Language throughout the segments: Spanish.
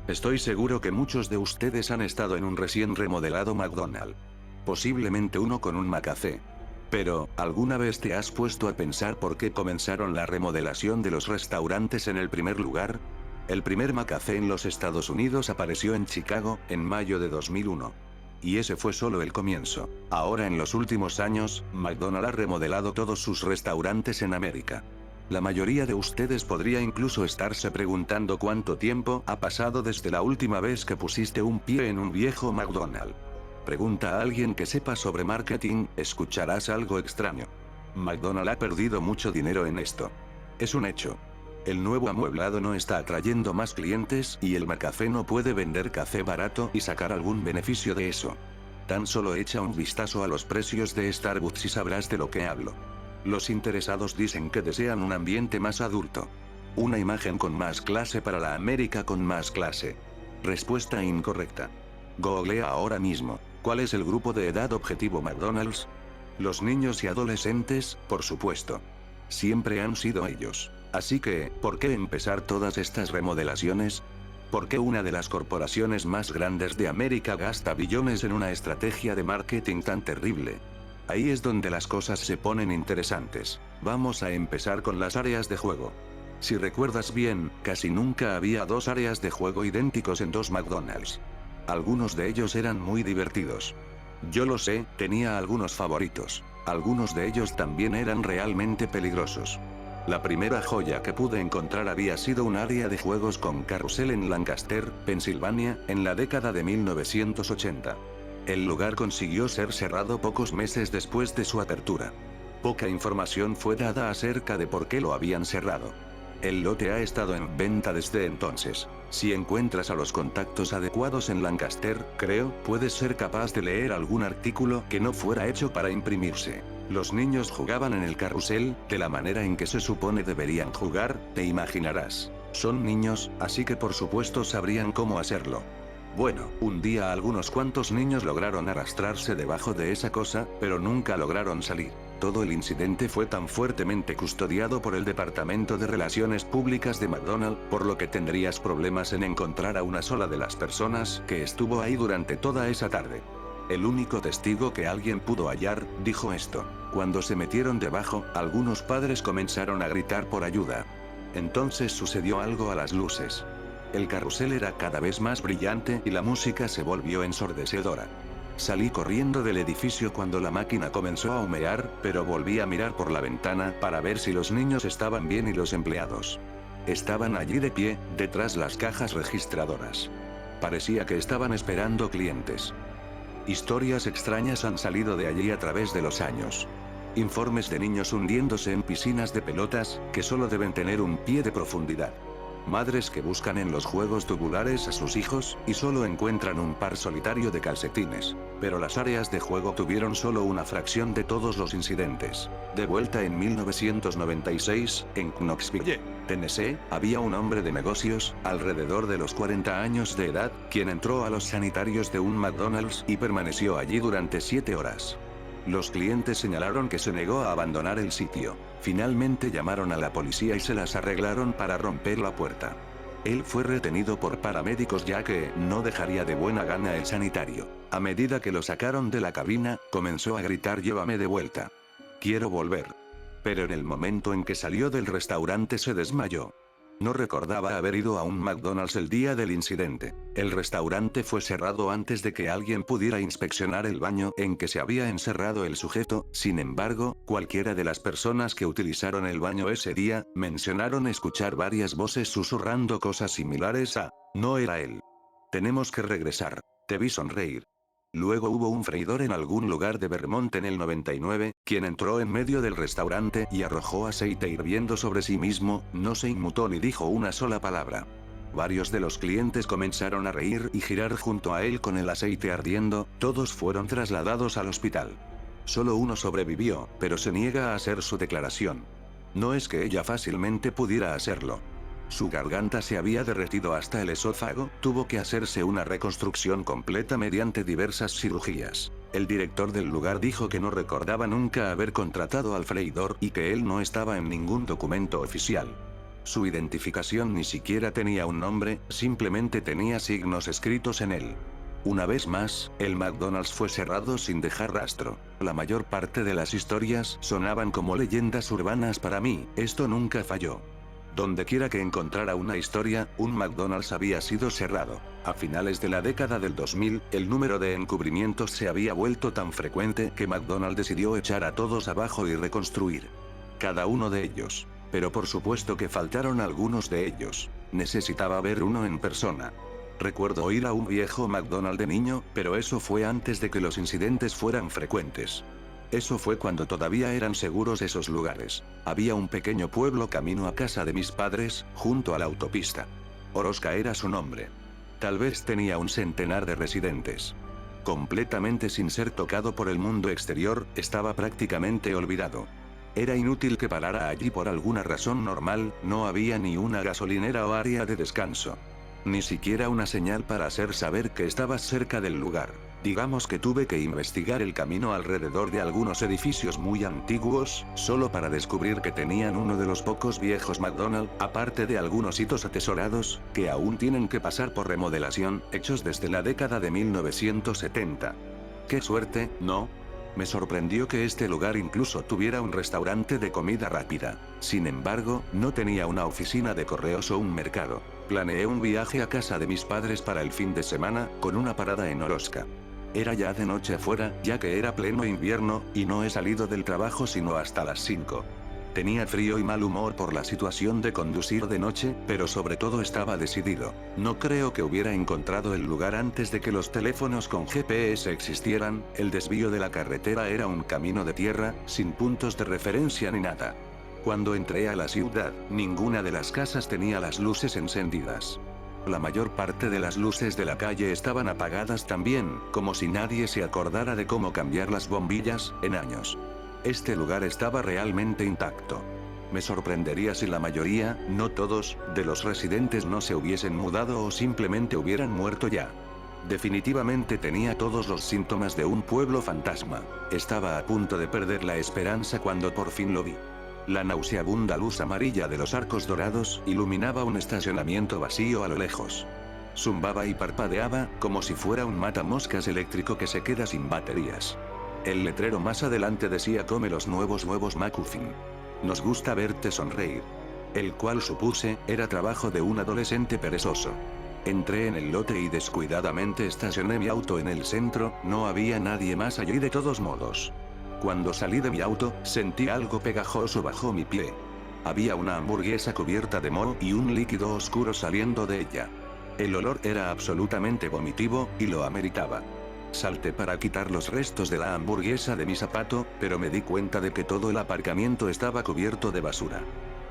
Estoy seguro que muchos de ustedes han estado en un recién remodelado McDonald's. Posiblemente uno con un McCafé. Pero, ¿alguna vez te has puesto a pensar por qué comenzaron la remodelación de los restaurantes en el primer lugar? El primer McCafé en los Estados Unidos apareció en Chicago, en mayo de 2001. Y ese fue solo el comienzo. Ahora en los últimos años, McDonald's ha remodelado todos sus restaurantes en América. La mayoría de ustedes podría incluso estarse preguntando cuánto tiempo ha pasado desde la última vez que pusiste un pie en un viejo McDonald's. Pregunta a alguien que sepa sobre marketing, escucharás algo extraño. McDonald's ha perdido mucho dinero en esto. Es un hecho. El nuevo amueblado no está atrayendo más clientes y el McCafé no puede vender café barato y sacar algún beneficio de eso. Tan solo echa un vistazo a los precios de Starbucks y sabrás de lo que hablo. Los interesados dicen que desean un ambiente más adulto. Una imagen con más clase para la América con más clase. Respuesta incorrecta. Googlea ahora mismo. ¿Cuál es el grupo de edad objetivo McDonald's? Los niños y adolescentes, por supuesto. Siempre han sido ellos. Así que, ¿por qué empezar todas estas remodelaciones? ¿Por qué una de las corporaciones más grandes de América gasta billones en una estrategia de marketing tan terrible? Ahí es donde las cosas se ponen interesantes. Vamos a empezar con las áreas de juego. Si recuerdas bien, casi nunca había dos áreas de juego idénticos en dos McDonald's. Algunos de ellos eran muy divertidos. Yo lo sé, tenía algunos favoritos. Algunos de ellos también eran realmente peligrosos. La primera joya que pude encontrar había sido un área de juegos con carrusel en Lancaster, Pensilvania, en la década de 1980. El lugar consiguió ser cerrado pocos meses después de su apertura. Poca información fue dada acerca de por qué lo habían cerrado. El lote ha estado en venta desde entonces. Si encuentras a los contactos adecuados en Lancaster, creo, puedes ser capaz de leer algún artículo que no fuera hecho para imprimirse. Los niños jugaban en el carrusel, de la manera en que se supone deberían jugar, te imaginarás. Son niños, así que por supuesto sabrían cómo hacerlo. Bueno, un día algunos cuantos niños lograron arrastrarse debajo de esa cosa, pero nunca lograron salir. Todo el incidente fue tan fuertemente custodiado por el Departamento de Relaciones Públicas de McDonald's, por lo que tendrías problemas en encontrar a una sola de las personas que estuvo ahí durante toda esa tarde. El único testigo que alguien pudo hallar, dijo esto. Cuando se metieron debajo, algunos padres comenzaron a gritar por ayuda. Entonces sucedió algo a las luces. El carrusel era cada vez más brillante y la música se volvió ensordecedora. Salí corriendo del edificio cuando la máquina comenzó a humear, pero volví a mirar por la ventana para ver si los niños estaban bien y los empleados. Estaban allí de pie, detrás las cajas registradoras. Parecía que estaban esperando clientes. Historias extrañas han salido de allí a través de los años. Informes de niños hundiéndose en piscinas de pelotas, que solo deben tener un pie de profundidad. Madres que buscan en los juegos tubulares a sus hijos, y solo encuentran un par solitario de calcetines. Pero las áreas de juego tuvieron solo una fracción de todos los incidentes. De vuelta en 1996, en Knoxville, Tennessee, había un hombre de negocios, alrededor de los 40 años de edad, quien entró a los sanitarios de un McDonald's y permaneció allí durante 7 horas. Los clientes señalaron que se negó a abandonar el sitio. Finalmente llamaron a la policía y se las arreglaron para romper la puerta. Él fue retenido por paramédicos ya que no dejaría de buena gana el sanitario. A medida que lo sacaron de la cabina, comenzó a gritar: "Llévame de vuelta. Quiero volver". Pero en el momento en que salió del restaurante se desmayó. No recordaba haber ido a un McDonald's el día del incidente. El restaurante fue cerrado antes de que alguien pudiera inspeccionar el baño en que se había encerrado el sujeto. Sin embargo, cualquiera de las personas que utilizaron el baño ese día, mencionaron escuchar varias voces susurrando cosas similares a: "No era él. Tenemos que regresar. Te vi sonreír". Luego hubo un freidor en algún lugar de Vermont en el 99, quien entró en medio del restaurante y arrojó aceite hirviendo sobre sí mismo, no se inmutó ni dijo una sola palabra. Varios de los clientes comenzaron a reír y girar junto a él con el aceite ardiendo, todos fueron trasladados al hospital. Solo uno sobrevivió, pero se niega a hacer su declaración. No es que ella fácilmente pudiera hacerlo. Su garganta se había derretido hasta el esófago, tuvo que hacerse una reconstrucción completa mediante diversas cirugías. El director del lugar dijo que no recordaba nunca haber contratado al freidor y que él no estaba en ningún documento oficial. Su identificación ni siquiera tenía un nombre, simplemente tenía signos escritos en él. Una vez más, el McDonald's fue cerrado sin dejar rastro. La mayor parte de las historias sonaban como leyendas urbanas para mí, esto nunca falló. Donde quiera que encontrara una historia, un McDonald's había sido cerrado. A finales de la década del 2000, el número de encubrimientos se había vuelto tan frecuente que McDonald's decidió echar a todos abajo y reconstruir. Cada uno de ellos. Pero por supuesto que faltaron algunos de ellos. Necesitaba ver uno en persona. Recuerdo ir a un viejo McDonald's de niño, pero eso fue antes de que los incidentes fueran frecuentes. Eso fue cuando todavía eran seguros esos lugares. Había un pequeño pueblo camino a casa de mis padres, junto a la autopista. Oroska era su nombre. Tal vez tenía un centenar de residentes. Completamente sin ser tocado por el mundo exterior, estaba prácticamente olvidado. Era inútil que parara allí por alguna razón normal, no había ni una gasolinera o área de descanso. Ni siquiera una señal para hacer saber que estabas cerca del lugar. Digamos que tuve que investigar el camino alrededor de algunos edificios muy antiguos, solo para descubrir que tenían uno de los pocos viejos McDonald's, aparte de algunos hitos atesorados, que aún tienen que pasar por remodelación, hechos desde la década de 1970. ¡Qué suerte, ¿no? Me sorprendió que este lugar incluso tuviera un restaurante de comida rápida. Sin embargo, no tenía una oficina de correos o un mercado. Planeé un viaje a casa de mis padres para el fin de semana, con una parada en Oroska. Era ya de noche afuera, ya que era pleno invierno, y no he salido del trabajo sino hasta las 5. Tenía frío y mal humor por la situación de conducir de noche, pero sobre todo estaba decidido. No creo que hubiera encontrado el lugar antes de que los teléfonos con GPS existieran, el desvío de la carretera era un camino de tierra, sin puntos de referencia ni nada. Cuando entré a la ciudad, ninguna de las casas tenía las luces encendidas. La mayor parte de las luces de la calle estaban apagadas también, como si nadie se acordara de cómo cambiar las bombillas, en años. Este lugar estaba realmente intacto. Me sorprendería si la mayoría, no todos, de los residentes no se hubiesen mudado o simplemente hubieran muerto ya. Definitivamente tenía todos los síntomas de un pueblo fantasma. Estaba a punto de perder la esperanza cuando por fin lo vi. La nauseabunda luz amarilla de los arcos dorados iluminaba un estacionamiento vacío a lo lejos. Zumbaba y parpadeaba, como si fuera un matamoscas eléctrico que se queda sin baterías. El letrero más adelante decía: come los nuevos huevos McMuffin. Nos gusta verte sonreír. El cual supuse, era trabajo de un adolescente perezoso. Entré en el lote y descuidadamente estacioné mi auto en el centro, no había nadie más allí de todos modos. Cuando salí de mi auto, sentí algo pegajoso bajo mi pie. Había una hamburguesa cubierta de moho y un líquido oscuro saliendo de ella. El olor era absolutamente vomitivo, y lo ameritaba. Salté para quitar los restos de la hamburguesa de mi zapato, pero me di cuenta de que todo el aparcamiento estaba cubierto de basura.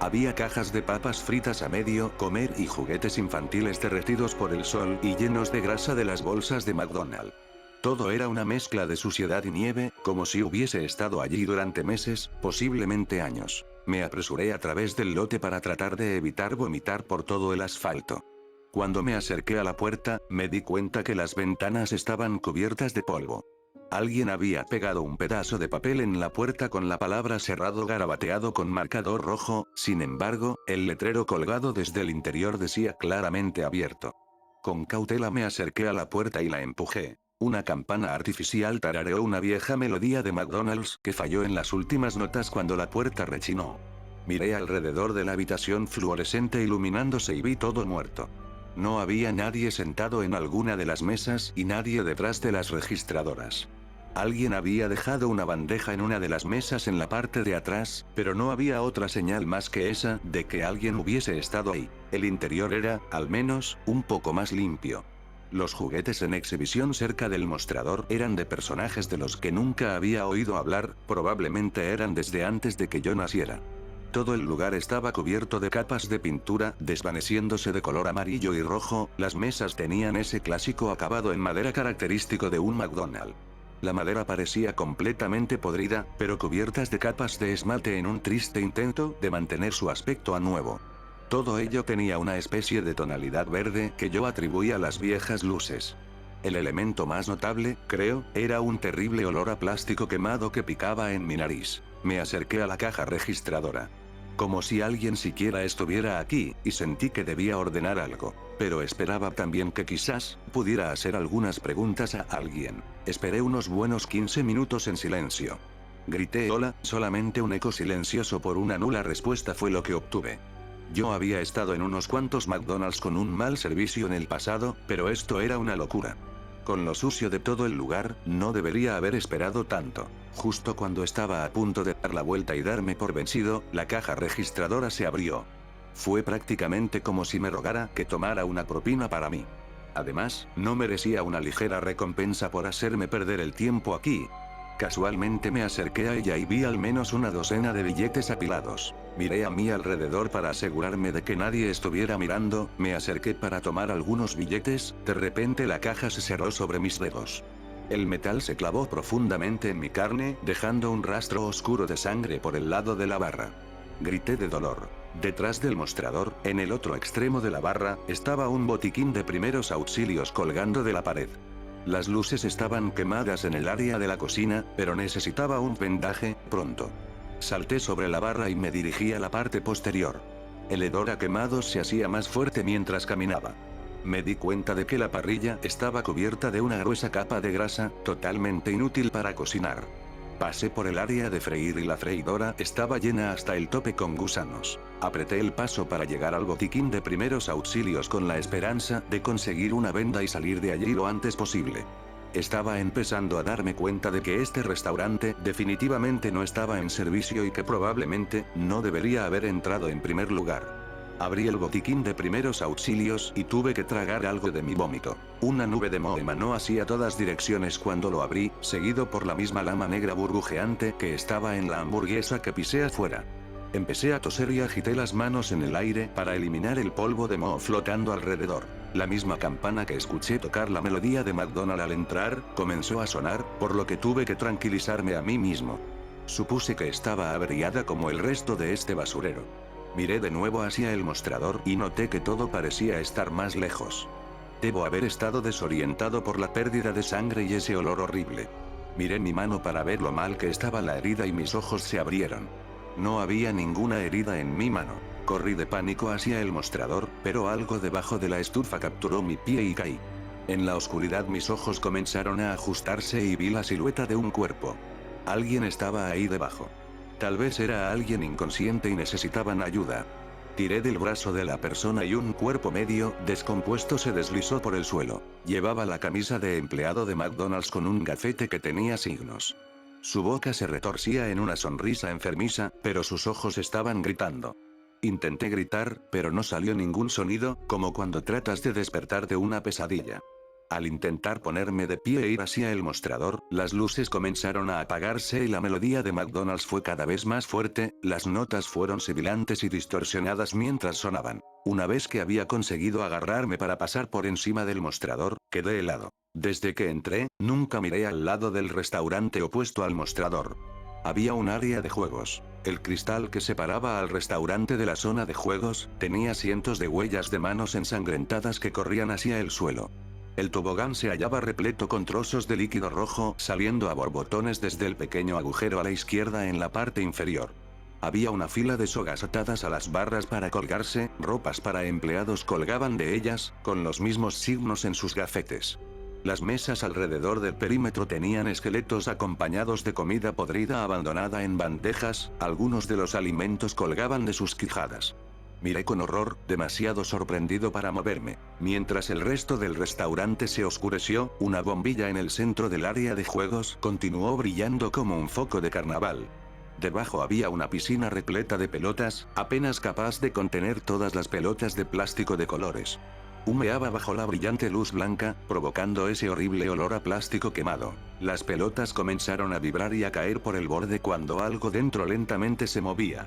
Había cajas de papas fritas a medio comer y juguetes infantiles derretidos por el sol y llenos de grasa de las bolsas de McDonald's. Todo era una mezcla de suciedad y nieve, como si hubiese estado allí durante meses, posiblemente años. Me apresuré a través del lote para tratar de evitar vomitar por todo el asfalto. Cuando me acerqué a la puerta, me di cuenta que las ventanas estaban cubiertas de polvo. Alguien había pegado un pedazo de papel en la puerta con la palabra cerrado garabateado con marcador rojo, sin embargo, el letrero colgado desde el interior decía claramente abierto. Con cautela me acerqué a la puerta y la empujé. Una campana artificial tarareó una vieja melodía de McDonald's que falló en las últimas notas cuando la puerta rechinó. Miré alrededor de la habitación fluorescente iluminándose y vi todo muerto. No había nadie sentado en alguna de las mesas y nadie detrás de las registradoras. Alguien había dejado una bandeja en una de las mesas en la parte de atrás, pero no había otra señal más que esa de que alguien hubiese estado ahí. El interior era, al menos, un poco más limpio. Los juguetes en exhibición cerca del mostrador eran de personajes de los que nunca había oído hablar, probablemente eran desde antes de que yo naciera. Todo el lugar estaba cubierto de capas de pintura, desvaneciéndose de color amarillo y rojo, las mesas tenían ese clásico acabado en madera característico de un McDonald's. La madera parecía completamente podrida, pero cubiertas de capas de esmalte en un triste intento de mantener su aspecto a nuevo. Todo ello tenía una especie de tonalidad verde que yo atribuía a las viejas luces. El elemento más notable, creo, era un terrible olor a plástico quemado que picaba en mi nariz. Me acerqué a la caja registradora. como si alguien siquiera estuviera aquí, y sentí que debía ordenar algo. Pero esperaba también que quizás pudiera hacer algunas preguntas a alguien. Esperé unos buenos 15 minutos en silencio. Grité hola, solamente un eco silencioso por una nula respuesta fue lo que obtuve. Yo había estado en unos cuantos McDonald's con un mal servicio en el pasado, pero esto era una locura. Con lo sucio de todo el lugar, no debería haber esperado tanto. Justo cuando estaba a punto de dar la vuelta y darme por vencido, la caja registradora se abrió. Fue prácticamente como si me rogara que tomara una propina para mí. Además, no merecía una ligera recompensa por hacerme perder el tiempo aquí. Casualmente me acerqué a ella y vi al menos una docena de billetes apilados. Miré a mi alrededor para asegurarme de que nadie estuviera mirando, me acerqué para tomar algunos billetes, de repente la caja se cerró sobre mis dedos. El metal se clavó profundamente en mi carne, dejando un rastro oscuro de sangre por el lado de la barra. Grité de dolor. Detrás del mostrador, en el otro extremo de la barra, estaba un botiquín de primeros auxilios colgando de la pared. Las luces estaban quemadas en el área de la cocina, pero necesitaba un vendaje, pronto. Salté sobre la barra y me dirigí a la parte posterior. El hedor a quemados se hacía más fuerte mientras caminaba. Me di cuenta de que la parrilla estaba cubierta de una gruesa capa de grasa, totalmente inútil para cocinar. Pasé por el área de freír y la freidora estaba llena hasta el tope con gusanos. Apreté el paso para llegar al botiquín de primeros auxilios con la esperanza de conseguir una venda y salir de allí lo antes posible. Estaba empezando a darme cuenta de que este restaurante definitivamente no estaba en servicio y que probablemente no debería haber entrado en primer lugar. Abrí el botiquín de primeros auxilios y tuve que tragar algo de mi vómito. Una nube de moho emanó hacia todas direcciones cuando lo abrí, seguido por la misma lama negra burbujeante que estaba en la hamburguesa que pisé afuera. Empecé a toser y agité las manos en el aire para eliminar el polvo de moho flotando alrededor. La misma campana que escuché tocar la melodía de McDonald's al entrar, comenzó a sonar, por lo que tuve que tranquilizarme a mí mismo. Supuse que estaba averiada como el resto de este basurero. Miré de nuevo hacia el mostrador y noté que todo parecía estar más lejos. Debo haber estado desorientado por la pérdida de sangre y ese olor horrible. Miré mi mano para ver lo mal que estaba la herida y mis ojos se abrieron. No había ninguna herida en mi mano. Corrí de pánico hacia el mostrador, pero algo debajo de la estufa capturó mi pie y caí. En la oscuridad mis ojos comenzaron a ajustarse y vi la silueta de un cuerpo. Alguien estaba ahí debajo. Tal vez era alguien inconsciente y necesitaban ayuda. Tiré del brazo de la persona y un cuerpo medio descompuesto se deslizó por el suelo. Llevaba la camisa de empleado de McDonald's con un gafete que tenía signos. Su boca se retorcía en una sonrisa enfermiza, pero sus ojos estaban gritando. Intenté gritar, pero no salió ningún sonido, como cuando tratas de despertar de una pesadilla. Al intentar ponerme de pie e ir hacia el mostrador, las luces comenzaron a apagarse y la melodía de McDonald's fue cada vez más fuerte, las notas fueron sibilantes y distorsionadas mientras sonaban. Una vez que había conseguido agarrarme para pasar por encima del mostrador, quedé helado. Desde que entré, nunca miré al lado del restaurante opuesto al mostrador. Había un área de juegos. El cristal que separaba al restaurante de la zona de juegos, tenía cientos de huellas de manos ensangrentadas que corrían hacia el suelo. El tobogán se hallaba repleto con trozos de líquido rojo saliendo a borbotones desde el pequeño agujero a la izquierda en la parte inferior. Había una fila de sogas atadas a las barras para colgarse, ropas para empleados colgaban de ellas, con los mismos signos en sus gafetes. Las mesas alrededor del perímetro tenían esqueletos acompañados de comida podrida abandonada en bandejas, algunos de los alimentos colgaban de sus quijadas. Miré con horror, demasiado sorprendido para moverme. Mientras el resto del restaurante se oscureció, una bombilla en el centro del área de juegos continuó brillando como un foco de carnaval. Debajo había una piscina repleta de pelotas, apenas capaz de contener todas las pelotas de plástico de colores. Humeaba bajo la brillante luz blanca, provocando ese horrible olor a plástico quemado. Las pelotas comenzaron a vibrar y a caer por el borde cuando algo dentro lentamente se movía.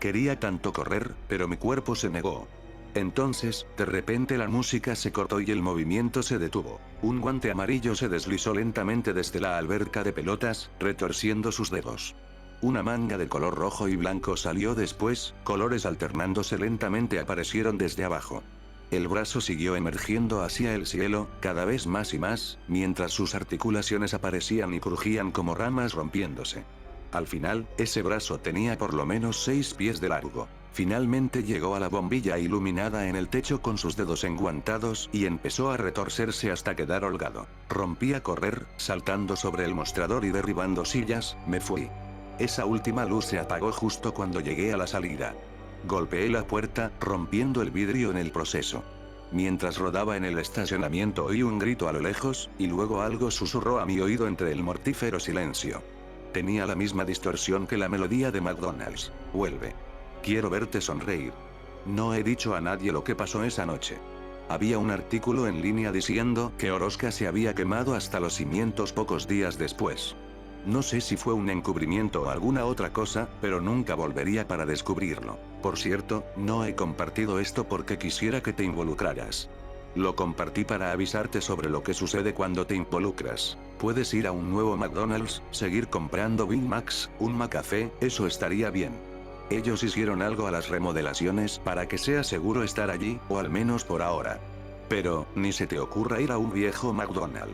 Quería tanto correr, pero mi cuerpo se negó. Entonces, de repente la música se cortó y el movimiento se detuvo. Un guante amarillo se deslizó lentamente desde la alberca de pelotas, retorciendo sus dedos. Una manga de color rojo y blanco salió después, colores alternándose lentamente aparecieron desde abajo. El brazo siguió emergiendo hacia el cielo, cada vez más y más, mientras sus articulaciones aparecían y crujían como ramas rompiéndose. Al final, ese brazo tenía por lo menos 6 pies de largo. Finalmente llegó a la bombilla iluminada en el techo con sus dedos enguantados y empezó a retorcerse hasta quedar holgado. Rompí a correr, saltando sobre el mostrador y derribando sillas, me fui. Esa última luz se apagó justo cuando llegué a la salida. Golpeé la puerta, rompiendo el vidrio en el proceso. Mientras rodaba en el estacionamiento oí un grito a lo lejos, y luego algo susurró a mi oído entre el mortífero silencio. Tenía la misma distorsión que la melodía de McDonald's. Vuelve. Quiero verte sonreír. No he dicho a nadie lo que pasó esa noche. Había un artículo en línea diciendo que Oroska se había quemado hasta los cimientos pocos días después. No sé si fue un encubrimiento o alguna otra cosa, pero nunca volvería para descubrirlo. Por cierto, no he compartido esto porque quisiera que te involucraras. Lo compartí para avisarte sobre lo que sucede cuando te involucras. Puedes ir a un nuevo McDonald's, seguir comprando Big Macs, un McCafé, eso estaría bien. Ellos hicieron algo a las remodelaciones para que sea seguro estar allí, o al menos por ahora. Pero, ni se te ocurra ir a un viejo McDonald's.